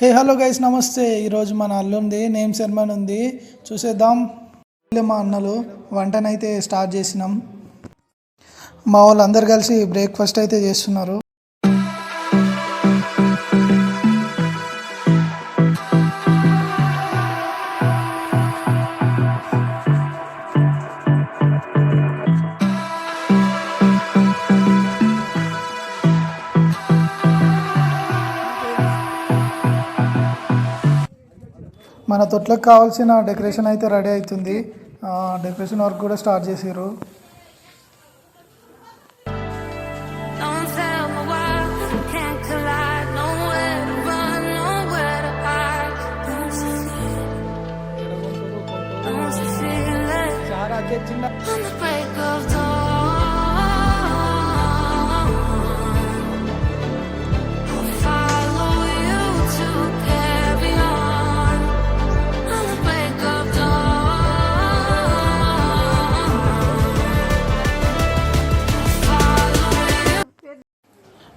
Hey hello guys నమస్తే. ఈరోజు మన అల్లుంది నేమ్ సెర్మన్ ఉంది, చూసేద్దాం. మా అన్నలు వంటనైతే స్టార్ట్ చేసినాం. మా వాళ్ళు అందరు కలిసి బ్రేక్ఫాస్ట్ అయితే చేస్తున్నారు. మన తొట్లకు కావాల్సిన డెకరేషన్ అయితే రెడీ అవుతుంది. డెకరేషన్ వర్క్ కూడా స్టార్ట్ చేసారు.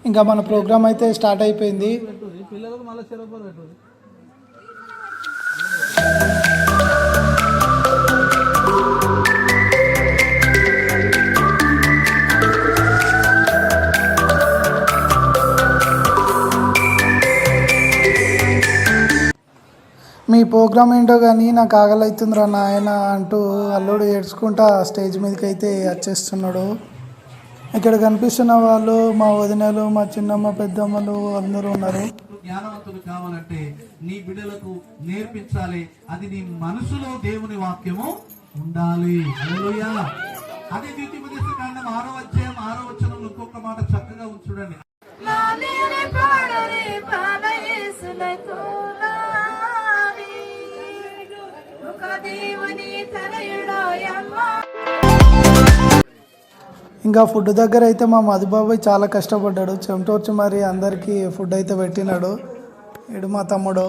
ఇంకా మన ప్రోగ్రామ్ అయితే స్టార్ట్ అయిపోయింది. మీ ప్రోగ్రామ్ ఏంటో కానీ నాకు ఆకలి అవుతుందిరా నాయన అంటూ అల్లుడు ఏడ్చుకుంటా స్టేజ్ మీదకి అయితే వచ్చేస్తున్నాడు. ఇక్కడ కనిపిస్తున్న వాళ్ళు మా వదినలు, మా చిన్నమ్మ, పెద్దమ్మలు అందరూ ఉన్నారు. జ్ఞానవంతులు కావాలంటే నీ బిడ్డలకు నేర్పించాలి. అది నీ మనసులో దేవుని వాక్యము ఉండాలి. హల్లెలూయా. అదే ద్వితీయోపదేశకాండం 6వ అధ్యాయం 6వ వచనంలో ఇంకొక మాట చక్కగా ఉంచుడండి. ఇంకా ఫుడ్ దగ్గర అయితే మా మధుబాబాయ్ చాలా కష్టపడ్డాడు, చెమటోర్చి మరి అందరికీ ఫుడ్ అయితే పెట్టినాడు. ఇడు మా తమ్ముడు.